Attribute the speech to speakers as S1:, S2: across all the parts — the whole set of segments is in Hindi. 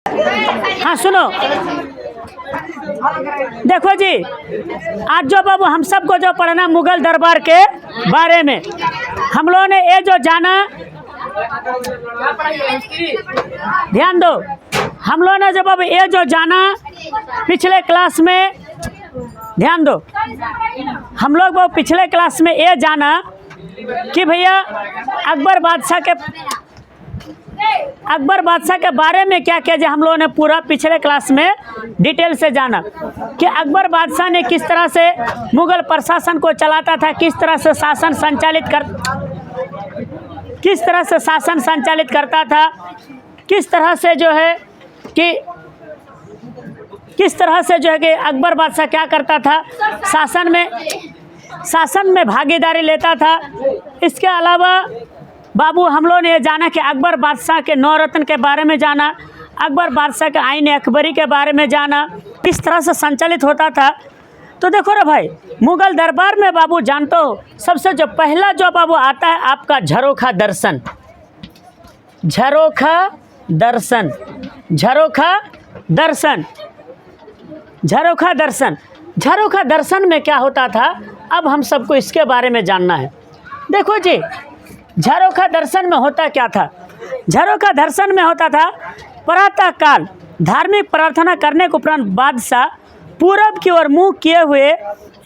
S1: हाँ सुनो, देखो जी, आज जो बाबू हम सबको जो पढ़ना मुगल दरबार के बारे में, हम लोगों ने ये जो जाना, ध्यान दो, हम लोगों ने जो बाबू ये जो जाना पिछले क्लास में, ध्यान दो, हम लोग वो पिछले क्लास में ये जाना कि भैया अकबर बादशाह के बारे में क्या किया जाए। हम लोगों ने पूरा पिछले क्लास में डिटेल से जाना कि अकबर बादशाह ने किस तरह से मुगल प्रशासन को चलाता था, किस तरह से शासन संचालित करता था, किस तरह से जो है कि अकबर बादशाह क्या करता था, शासन में भागीदारी लेता था। इसके अलावा बाबू हम लोगों ने ये जाना कि अकबर बादशाह के 9 रत्न के बारे में जाना, अकबर बादशाह के आईन अकबरी के बारे में जाना, किस तरह से संचालित होता था। तो देखो रे भाई, मुगल दरबार में बाबू जानते हो सबसे जो पहला जो बाबू आता है आपका झरोखा दर्शन। झरोखा दर्शन में क्या होता था, अब हम सबको इसके बारे में जानना है। देखो जी, झरोखा दर्शन में होता क्या था। झरोखा दर्शन में होता था प्रातः काल धार्मिक प्रार्थना करने के उपरांत बादशाह पूरब की ओर मुंह किए हुए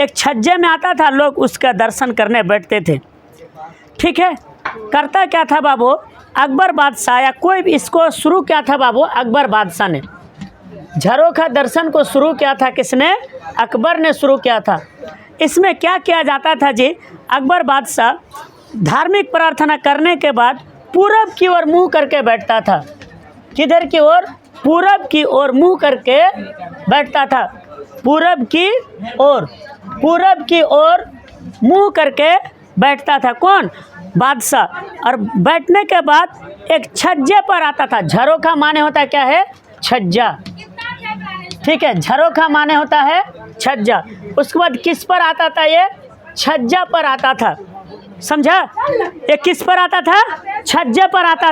S1: एक छज्जे में आता था, लोग उसका दर्शन करने बैठते थे। ठीक है, करता क्या था बाबू अकबर बादशाह, या कोई भी इसको शुरू किया था बाबू अकबर बादशाह ने। झरोखा दर्शन को शुरू किया था किसने? अकबर ने शुरू किया था। इसमें क्या किया जाता था जी, अकबर बादशाह धार्मिक प्रार्थना करने के बाद पूरब की ओर मुंह करके बैठता था। किधर की ओर? पूरब की ओर मुंह करके बैठता था। पूरब की ओर मुंह करके बैठता था। कौन? बादशाह। और बैठने के बाद एक छज्जे पर आता था। झरोखा माने होता क्या है? छज्जा। ठीक है, झरोखा माने होता है छज्जा। उसके बाद किस पर आता था? ये छज्जा पर आता था। समझा? ये किस पर आता था? छज्जे पर आता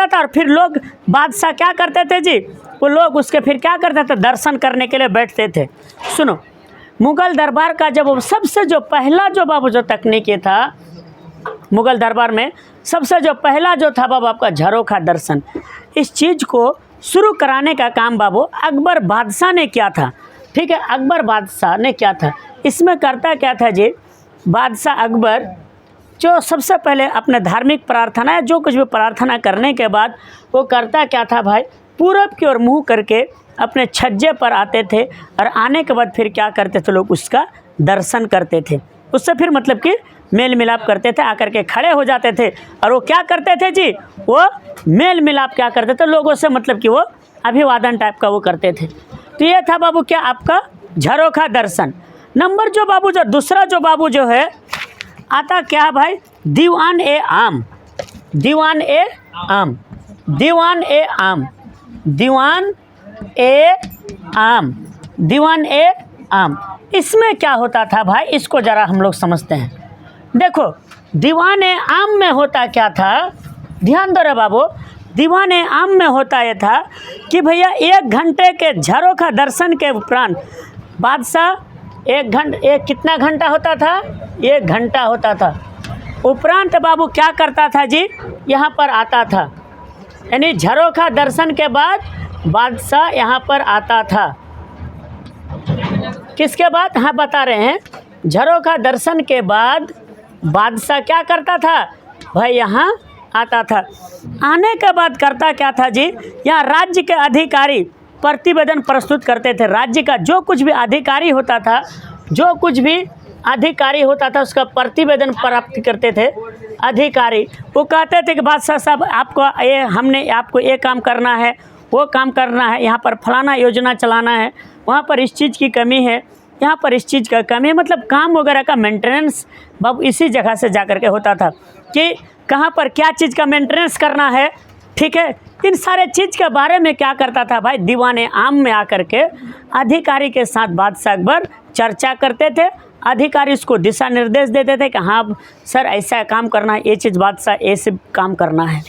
S1: था। और फिर लोग बादशाह क्या करते थे जी, वो लोग उसके फिर क्या करते थे? दर्शन करने के लिए बैठते थे। सुनो, मुगल दरबार का जब सबसे जो पहला जो बाबू जो तकनीकी था मुगल दरबार में, सबसे जो पहला जो था बाबू आपका झरोखा दर्शन। इस चीज़ को शुरू कराने का काम बाबू अकबर बादशाह ने किया था। ठीक है, अकबर बादशाह ने क्या था, इसमें करता क्या था जी, बादशाह अकबर जो सबसे पहले अपने धार्मिक प्रार्थना या जो कुछ भी प्रार्थना करने के बाद वो करता क्या था भाई, पूरब की ओर मुँह करके अपने छज्जे पर आते थे। और आने के बाद फिर क्या करते थे, लोग उसका दर्शन करते थे। उससे फिर मतलब कि मेल मिलाप करते थे, आकर के खड़े हो जाते थे। और वो क्या करते थे जी, वो मेल मिलाप क्या करते थे लोगों से, मतलब कि वो अभिवादन टाइप का वो करते थे। तो ये था बाबू क्या आपका झरोखा दर्शन। नंबर जो बाबू जो दूसरा जो बाबू जो है आता क्या भाई, दीवान ए आम। इसमें क्या होता था भाई, इसको ज़रा हम लोग समझते हैं। देखो, दीवान ए आम में होता क्या था, ध्यान दो रे बाबू। दीवान ए आम में होता ये था कि भैया 1 घंटे के झरोखा दर्शन के उपरांत बादशाह कितना घंटा होता था? 1 घंटा होता था। उपरांत बाबू क्या करता था जी, यहाँ पर आता था। यानी झरोखा दर्शन के बाद बादशाह यहाँ पर आता था। किसके बाद? हाँ, बता रहे हैं। झरोखा दर्शन के बाद बादशाह क्या करता था भाई, यहाँ आता था। आने के बाद करता क्या था जी, यहाँ राज्य के अधिकारी प्रतिवेदन प्रस्तुत करते थे। राज्य का जो कुछ भी अधिकारी होता था उसका प्रतिवेदन प्राप्त करते थे अधिकारी। वो कहते थे कि बादशाह साहब हमने आपको ये काम करना है, वो काम करना है, यहाँ पर फलाना योजना चलाना है, वहाँ पर इस चीज़ की कमी है, यहाँ पर इस चीज़ का कमी है। मतलब काम वगैरह का मेंटेनेंस बाबू इसी जगह से जा कर के होता था कि कहाँ पर क्या चीज़ का मेंटेनेंस करना है। ठीक है, इन सारे चीज़ के बारे में क्या करता था भाई, दीवाने आम में आकर के अधिकारी के साथ बादशाह अकबर चर्चा करते थे। अधिकारी उसको दिशा निर्देश देते थे कि हाँ सर ऐसा काम करना है, ये चीज़ बादशाह ऐसे काम करना है।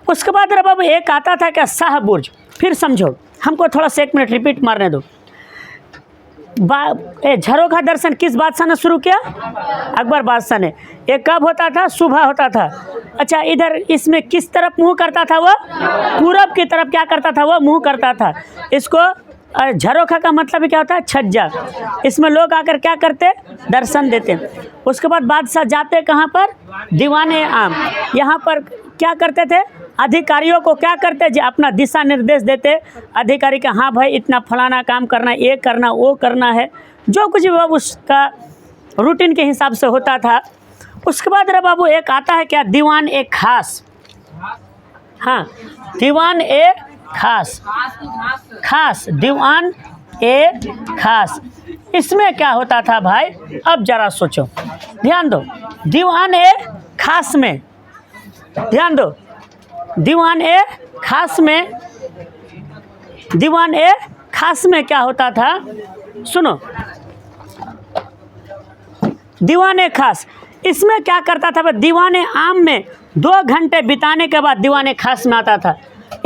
S1: उसके बाद रे बाबू एक आता था क्या, शाह बुर्ज। फिर समझो, हमको थोड़ा सा 1 मिनट रिपीट मारने दो। झरोखा दर्शन किस बादशाह ने शुरू किया? अकबर बादशाह ने। ये कब होता था? सुबह होता था। अच्छा, इधर इसमें किस तरफ मुंह करता था वह? पूरब की तरफ क्या करता था वह? मुंह करता था। इसको झरोखा का मतलब क्या होता है? छज्जा। इसमें लोग आकर क्या करते? दर्शन देते। उसके बाद बादशाह जाते कहाँ पर? दीवाने आम। यहाँ पर क्या करते थे? अधिकारियों को क्या करते जी? अपना दिशा निर्देश देते अधिकारी का, हाँ भाई इतना फलाना काम करना, ये करना, वो करना है, जो कुछ भी बाबू उसका रूटीन के हिसाब से होता था। उसके बाद रे बाबू एक आता है क्या, दीवान ए खास। हाँ, दीवान ए खास, खास दीवान ए खास। इसमें क्या होता था भाई? अब जरा सोचो, ध्यान दो। दीवान ए खास में ध्यान दो, दीवान ए खास में, दीवान ए खास में क्या होता था? सुनो, दीवान ए खास, इसमें क्या करता था? दीवान ए आम में 2 घंटे बिताने के बाद दीवान ए खास में आता था।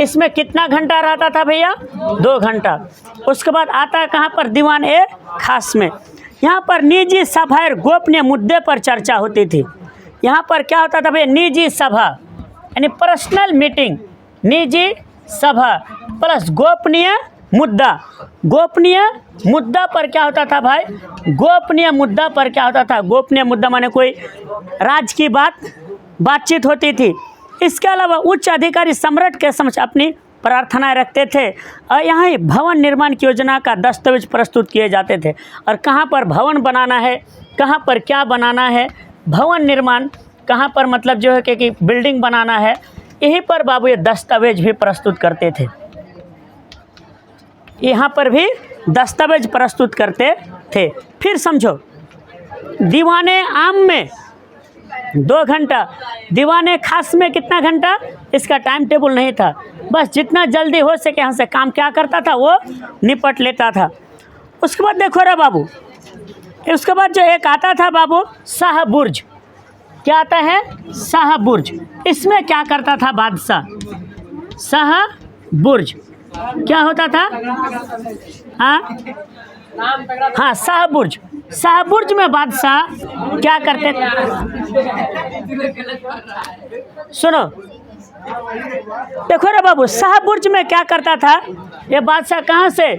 S1: इसमें कितना घंटा रहता था भैया? 2 घंटा। उसके बाद आता है कहाँ पर? दीवान ए खास में। यहाँ पर निजी सभा और गोपनीय मुद्दे पर चर्चा होती थी। यहाँ पर क्या होता था भैया? निजी सभा यानी पर्सनल मीटिंग, निजी सभा प्लस गोपनीय मुद्दा। गोपनीय मुद्दा पर क्या होता था भाई? गोपनीय मुद्दा पर क्या होता था? गोपनीय मुद्दा माने कोई राज की बातचीत होती थी। इसके अलावा उच्च अधिकारी सम्राट के समक्ष अपनी प्रार्थनाएं रखते थे और यहाँ ही भवन निर्माण की योजना का दस्तावेज प्रस्तुत किए जाते थे। और कहाँ पर भवन बनाना है, कहाँ पर क्या बनाना है, भवन निर्माण कहाँ पर मतलब जो है कि बिल्डिंग बनाना है, यहीं पर बाबू ये दस्तावेज भी प्रस्तुत करते थे। यहाँ पर भी दस्तावेज प्रस्तुत करते थे। फिर समझो, दीवाने आम में 2 घंटा, दीवाने खास में कितना घंटा? इसका टाइम टेबल नहीं था, बस जितना जल्दी हो सके यहाँ से काम क्या करता था वो निपट लेता था। उसके बाद देखो रे बाबू, उसके बाद जो एक आता था बाबू शाह बुर्ज। क्या आता है? शाह बुर्ज। इसमें क्या करता था बादशाह? शाह बुर्ज क्या होता था? हाँ, शाह बुर्ज। शाह बुर्ज में बादशाह क्या करते थे? सुनो, देखो रे बाबू, शाह बुर्ज में क्या करता था ये बादशाह? कहाँ से?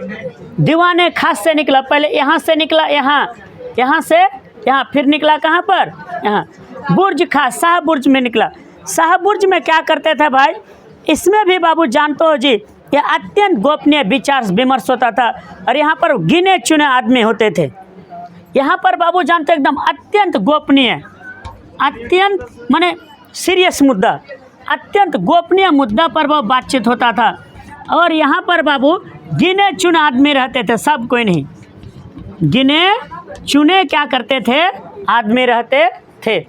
S1: दीवाने खास से निकला। पहले यहाँ से निकला, यहाँ से यहाँ, फिर निकला कहाँ पर? यहाँ बुर्ज खास, शाह बुर्ज में निकला। शाह बुर्ज में क्या करते थे भाई? इसमें भी बाबू जानते हो जी, ये अत्यंत गोपनीय विचार विमर्श होता था और यहाँ पर गिने चुने आदमी होते थे। यहाँ पर बाबू जानते एकदम अत्यंत गोपनीय, अत्यंत माने सीरियस मुद्दा, अत्यंत गोपनीय मुद्दा पर वो बातचीत होता था। और यहाँ पर बाबू गिने चुने आदमी रहते थे, सब कोई नहीं, गिने चुने क्या करते थे? आदमी रहते थे।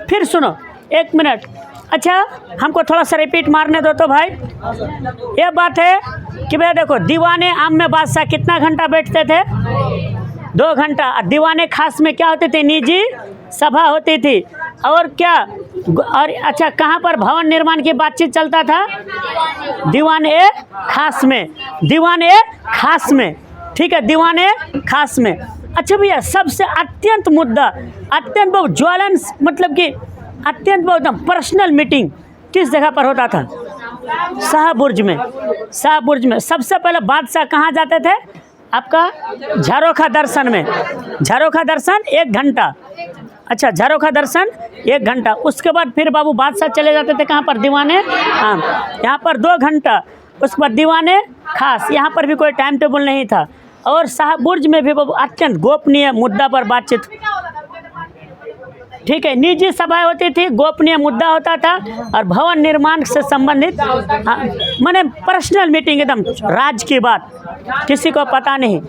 S1: फिर सुनो 1 मिनट, अच्छा हमको थोड़ा सा रिपीट मारने दो तो भाई। ये बात है कि भाई देखो, दीवाने आम में बादशाह कितना घंटा बैठते थे? 2 घंटा। दीवाने खास में क्या होती थी? निजी सभा होती थी। और क्या? और अच्छा, कहाँ पर भवन निर्माण की बातचीत चलता था? दीवान ए खास में, दीवान ए खास में, ठीक है, दीवान ए खास में। अच्छा भैया, सबसे अत्यंत मुद्दा, अत्यंत बहुत ज्वलन, मतलब कि अत्यंत बहुत एकदम पर्सनल मीटिंग किस जगह पर होता था? शाह बुर्ज में। शाह बुर्ज में सबसे पहले बादशाह कहाँ जाते थे? आपका झरोखा दर्शन में। झरोखा दर्शन 1 घंटा। अच्छा, झरोखा दर्शन 1 घंटा। उसके बाद फिर बाबू बादशाह चले जाते थे कहाँ पर? दीवाने आम, यहाँ पर 2 घंटा। उसके बाद दीवाने खास, यहाँ पर भी कोई टाइम टेबल नहीं था। और शाह बुर्ज में भी बाबू अत्यंत गोपनीय मुद्दा पर बातचीत, ठीक है, निजी सभाएं होती थी, गोपनीय मुद्दा होता था और भवन निर्माण से संबंधित माने पर्सनल मीटिंग, एकदम राज की बात, किसी को पता नहीं।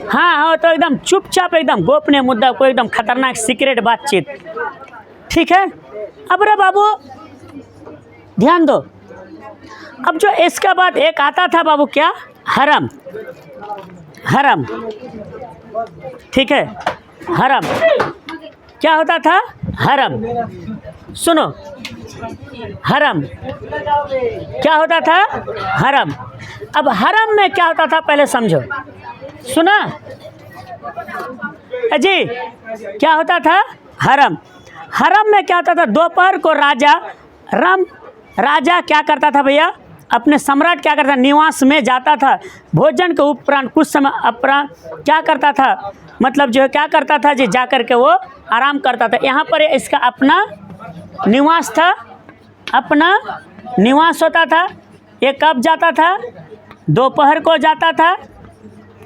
S1: हाँ, तो एकदम चुपचाप, एकदम गोपनीय मुद्दा, कोई एकदम खतरनाक सीक्रेट बातचीत, ठीक है। अब रे बाबू ध्यान दो, अब जो इसके बाद एक आता था बाबू क्या? हरम। हरम, ठीक है, हरम क्या होता था? हरम। सुनो, हरम। क्या होता था? हरम। अब हरम में क्या होता था पहले समझो, सुना जी? क्या होता था? हरम। हरम में क्या होता था? दोपहर को राजा क्या करता था भैया? अपने सम्राट क्या करता? निवास में जाता था। भोजन के उपरांत कुछ समय अपरांत क्या करता था? मतलब जो है क्या करता था जी? जा कर के वो आराम करता था। यहाँ पर इसका अपना निवास था, अपना निवास होता था। ये कब जाता था? दोपहर को जाता था।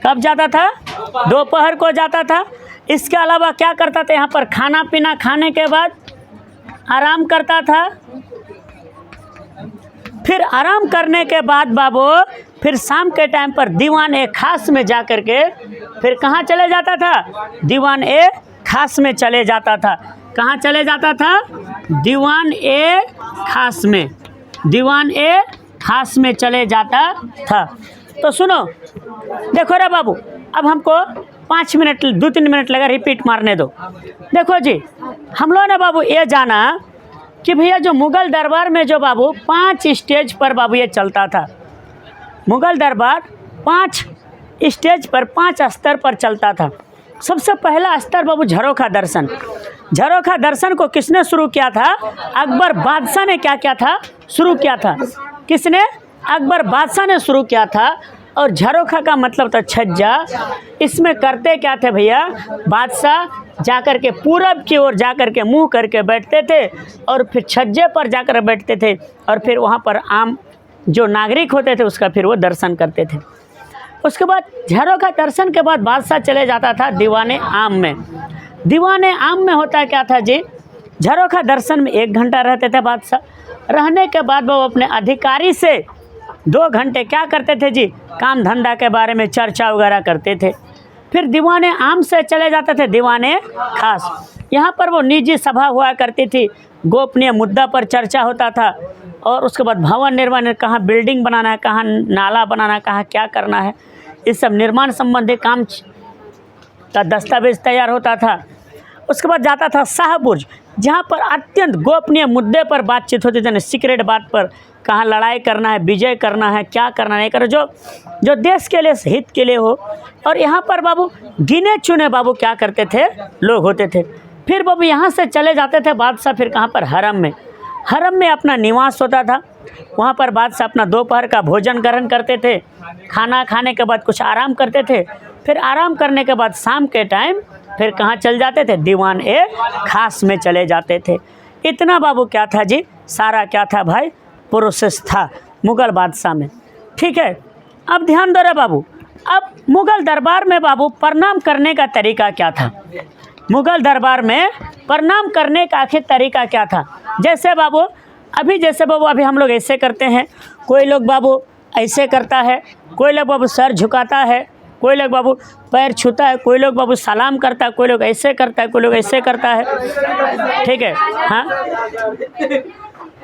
S1: कब जाता था? दोपहर को जाता था। इसके अलावा क्या करता था? यहाँ पर खाना पीना खाने के बाद आराम करता था। फिर आराम करने के बाद बाबू फिर शाम के टाइम पर दीवान ए खास में जा कर के फिर कहाँ चले जाता था? दीवान ए खास में चले जाता था। कहाँ चले जाता था? दीवान ए खास में। दीवान ए खास में चले जाता था। तो सुनो, देखो रे बाबू, अब हमको 5 मिनट 2-3 मिनट लगा रिपीट मारने दो। देखो जी, हम लोगों ने बाबू ये जाना कि भैया जो मुग़ल दरबार में जो बाबू 5 स्टेज पर बाबू ये चलता था। मुग़ल दरबार 5 स्टेज पर 5 स्तर पर चलता था। सबसे पहला स्तर बाबू झरोखा दर्शन। झरोखा दर्शन को किसने शुरू किया था? अकबर बादशाह ने क्या किया था? शुरू किया था। किसने? अकबर बादशाह ने शुरू किया था। और झरोखा का मतलब था छज्जा। इसमें करते क्या थे भैया? बादशाह जाकर के पूरब की ओर जाकर के मुंह करके बैठते थे और फिर छज्जे पर जाकर बैठते थे और फिर वहाँ पर आम जो नागरिक होते थे उसका फिर वो दर्शन करते थे। उसके बाद झरोखा दर्शन के बाद बादशाह चले जाता था दीवाने आम में। दीवाने आम में होता क्या था जी? झरोखा दर्शन में 1 घंटा रहते थे बादशाह। रहने के बाद वो अपने अधिकारी से 2 घंटे क्या करते थे जी? काम धंधा के बारे में चर्चा वगैरह करते थे। फिर दीवाने आम से चले जाते थे दीवाने खास। यहाँ पर वो निजी सभा हुआ करती थी, गोपनीय मुद्दा पर चर्चा होता था। और उसके बाद भवन निर्माण, कहाँ बिल्डिंग बनाना है, कहाँ नाला बनाना है, कहाँ क्या करना है, इस सब निर्माण संबंधी काम का दस्तावेज तैयार होता था। उसके बाद जाता था शाहबुर्ज, जहाँ पर अत्यंत गोपनीय मुद्दे पर बातचीत होती थी, सीक्रेट बात पर, कहाँ लड़ाई करना है, विजय करना है, क्या करना नहीं कर, जो देश के लिए हित के लिए हो। और यहाँ पर बाबू गिने चुने बाबू क्या करते थे? लोग होते थे। फिर बाबू यहाँ से चले जाते थे बादशाह फिर कहाँ पर? हरम में। हरम में अपना निवास होता था। वहाँ पर बादशाह अपना दोपहर का भोजन ग्रहण करते थे। खाना खाने के बाद कुछ आराम करते थे। फिर आराम करने के बाद शाम के टाइम फिर कहाँ चल जाते थे? दीवान ए खास में चले जाते थे। इतना बाबू क्या था जी? सारा क्या था भाई? प्रोसेस था मुग़ल बादशाह में। ठीक है, अब ध्यान दो रे बाबू। अब मुग़ल दरबार में बाबू प्रणाम करने का तरीका क्या था? मुग़ल दरबार में प्रणाम करने का आखिर तरीका क्या था? जैसे बाबू अभी हम लोग ऐसे करते हैं, कोई लोग बाबू ऐसे करता है, कोई लोग बाबू सर झुकाता है, कोई लोग बाबू पैर छूता है, कोई लोग बाबू सलाम करता है, कोई लोग ऐसे करता है, कोई लोग ऐसे करता है। ठीक है, हाँ,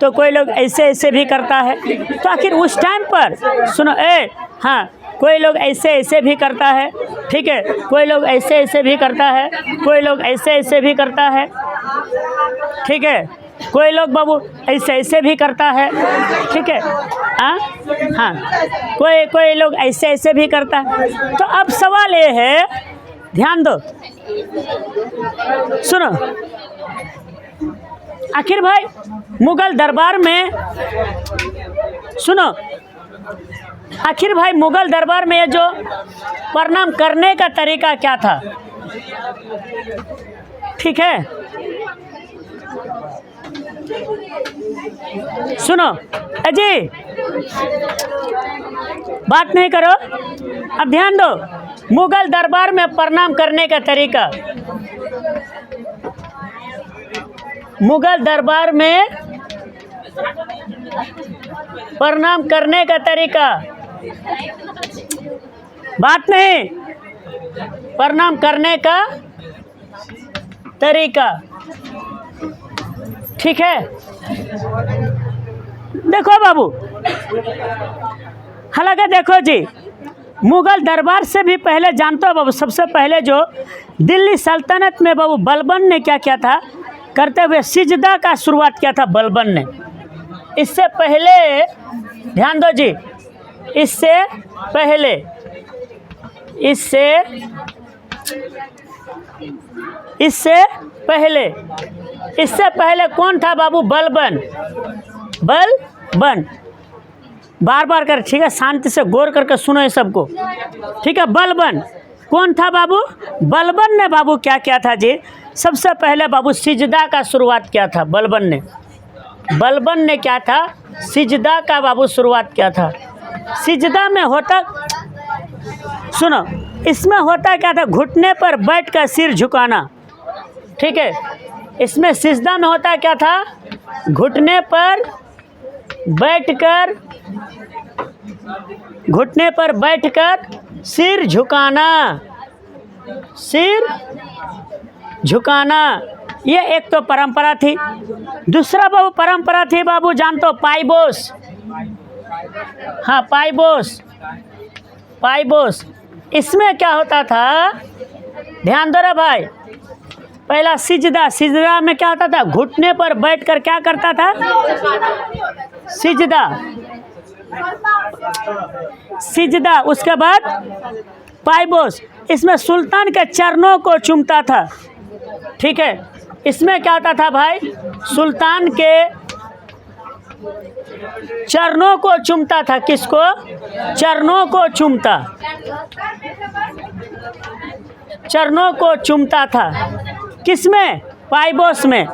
S1: तो कोई लोग ऐसे भी करता है। तो आखिर उस टाइम पर सुनो, हाँ, कोई लोग ऐसे भी करता है। ठीक है, कोई लोग ऐसे भी करता है, कोई लोग ऐसे भी करता है। ठीक है, कोई लोग बाबू ऐसे भी करता है। ठीक है, हाँ हाँ, कोई लोग ऐसे भी करता है। तो अब सवाल ये है, ध्यान दो, सुनो, आखिर भाई मुग़ल दरबार में, सुनो, आखिर भाई मुग़ल दरबार में ये जो प्रणाम करने का तरीका क्या था? ठीक है, सुनो अजी, बात नहीं करो, अब ध्यान दो। मुग़ल दरबार में प्रणाम करने का तरीका, मुग़ल दरबार में प्रणाम करने का तरीका, बात नहीं, प्रणाम करने का तरीका। ठीक है, देखो बाबू, हालांकि देखो जी, मुग़ल दरबार से भी पहले जानते हो बाबू, सबसे पहले जो दिल्ली सल्तनत में बाबू बलबन ने क्या किया था? करते हुए सिजदा का शुरुआत किया था बलबन ने। इससे पहले ध्यान दो जी, इससे पहले कौन था बाबू? बलबन। बार बार कर, ठीक है, शांति से गौर करके सुनो ये सबको, ठीक है। बलबन कौन था बाबू? बलबन ने बाबू क्या किया था जी? सबसे पहले बाबू सिजदा का शुरुआत किया था बलबन ने क्या था? सिजदा का बाबू शुरुआत किया था। सिजदा में होता, सुनो, इसमें होता क्या था? घुटने पर बैठकर सिर झुकाना, ठीक है। इसमें सिजदा में होता क्या था? घुटने पर बैठकर सिर झुकाना। ये एक तो परंपरा थी। दूसरा बाबू परंपरा थी बाबू, जानते हो, पाइबोस। हाँ, पाइबोस। इसमें क्या होता था? ध्यान दो रे भाई। पहला सिजदा में क्या होता था? घुटने पर बैठकर क्या करता था? सिजदा। उसके बाद पाइबोस। इसमें सुल्तान के चरणों को चूमता था, ठीक है। इसमें क्या होता था भाई? सुल्तान के चरणों को चूमता था। किसको? चरणों को चूमता था। किसमें? पाइबोस में।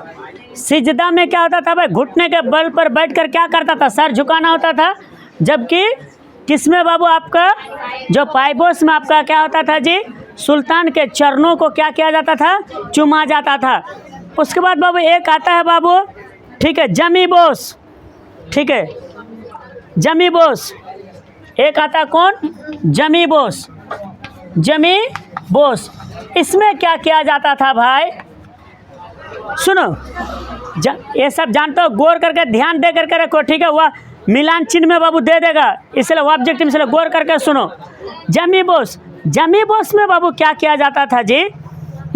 S1: सिजदा में क्या होता था भाई? घुटने के बल पर बैठकर क्या करता था? सर झुकाना होता था। जबकि किसमें बाबू? आपका जो पाइबोस में आपका क्या होता था जी? सुल्तान के चरणों को क्या किया जाता था? चूमा जाता था। उसके बाद बाबू एक आता है बाबू, ठीक है, जमीबोस, ठीक है, जमीबोस। एक आता कौन? जमीबोस। इसमें क्या किया जाता था भाई? सुनो, ये सब जानते हो, गौर करके ध्यान दे करके रखो, ठीक है। वह मिलान चिन्ह में बाबू दे देगा, इसलिए ऑब्जेक्टिव, इसलिए गौर करके सुनो। जमीबोस में बाबू क्या किया जाता था जी?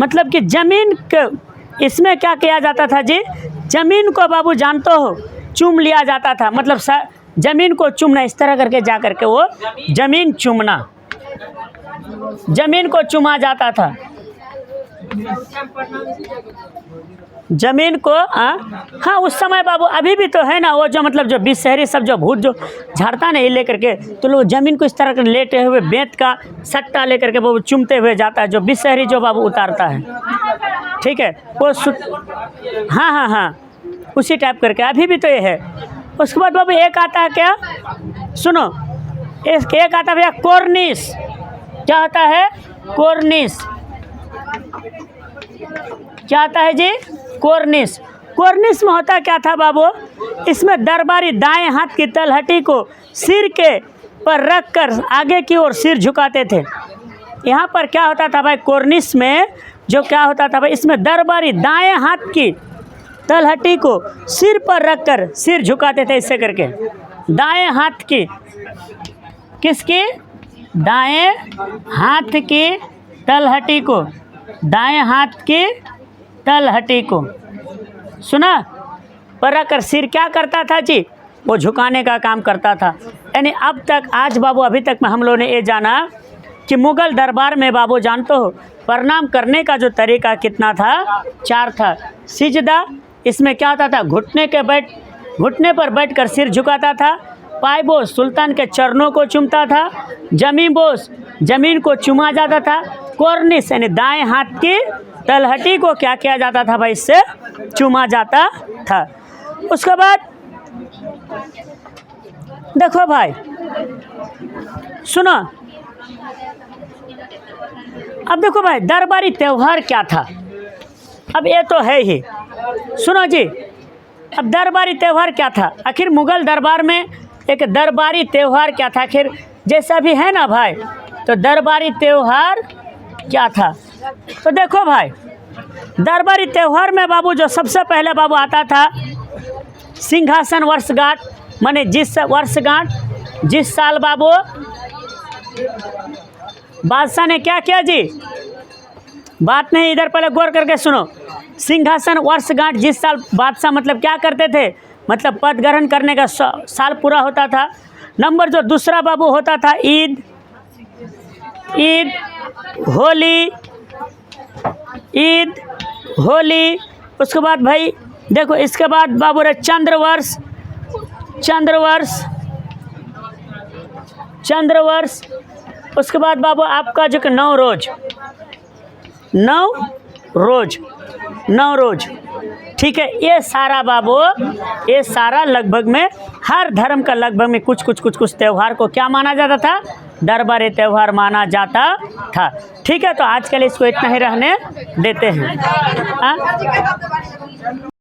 S1: मतलब कि जमीन के, इसमें क्या किया जाता था जी? जमीन को बाबू जानते हो चूम लिया जाता था। मतलब जमीन को चूमना, इस तरह करके जा करके वो जमीन को चूमा जाता था। जमीन को, हाँ, उस समय बाबू, अभी भी तो है ना, वो जो मतलब जो बिशहरी सब जो भूत जो झाड़ता नहीं लेकर के, तो लोग जमीन को इस तरह के लेटे हुए बेंत का सट्टा लेकर के बाबू चूमते हुए जाता है, जो बिशहरी जो बाबू उतारता है, ठीक है, वो हाँ, उसी टाइप करके अभी भी तो ये है। उसके बाद बाबू एक आता है क्या? सुनो, एक आता है भैया कोर्निस। क्या होता है? कोर्निस। क्या आता है जी? कोर्निस में होता क्या था बाबू? इसमें दरबारी दाएं हाथ की तलहटी को सिर के पर रखकर आगे की ओर सिर झुकाते थे। यहाँ पर क्या होता था भाई? कोर्निस में जो क्या होता था भाई? इसमें दरबारी दाएं हाथ की तलहटी को सिर पर रखकर सिर झुकाते थे, इससे करके। दाएं हाथ की, किसकी? दाएं हाथ की तलहटी को, दाएं हाथ की तलहटी को, सुना, पर रखकर सिर क्या करता था जी? वो झुकाने का काम करता था। यानी अब तक, आज बाबू अभी तक में हम लोगों ने ये जाना कि मुगल दरबार में बाबू जानते हो प्रणाम करने का जो तरीका कितना था? 4 था। सिजदा, इसमें क्या होता था? घुटने पर बैठकर सिर झुकाता था। पाइबोस, सुल्तान के चरणों को चूमता था। जमीबोस, जमीन को चूमा जाता था। कोर्निस, यानी दाएं हाथ की तलहटी को क्या किया जाता था भाई? इससे चूमा जाता था। उसके बाद देखो भाई, सुनो, अब देखो भाई, दरबारी त्योहार क्या था? अब ये तो है ही, सुनो जी, अब दरबारी त्योहार क्या था? आखिर मुगल दरबार में एक दरबारी त्योहार क्या था? आखिर जैसा भी है ना भाई, तो दरबारी त्योहार क्या था? तो देखो भाई, दरबारी त्योहार में बाबू जो सबसे पहले बाबू आता था, सिंहासन वर्षगांठ, माने जिस साल बाबू बादशाह ने क्या किया जी? बात नहीं, इधर पहले गौर करके सुनो। सिंहासन वर्षगांठ, जिस साल बादशाह मतलब क्या करते थे, मतलब पद ग्रहण करने का साल पूरा होता था। नंबर जो दूसरा बाबू होता था ईद, ईद होली, ईद होली। उसके बाद भाई देखो, इसके बाद बाबू रे चंद्रवर्ष, चंद्रवर्ष, चंद्रवर्ष। उसके बाद बाबू आपका जो कि नवरोज, नवरोज, नवरोज। ठीक है, ये सारा बाबू, ये सारा लगभग में हर धर्म का लगभग में कुछ कुछ कुछ कुछ त्यौहार को क्या माना जाता था, दरबारी त्यौहार माना जाता था। ठीक है, तो आज के लिए इसको इतना ही रहने देते हैं।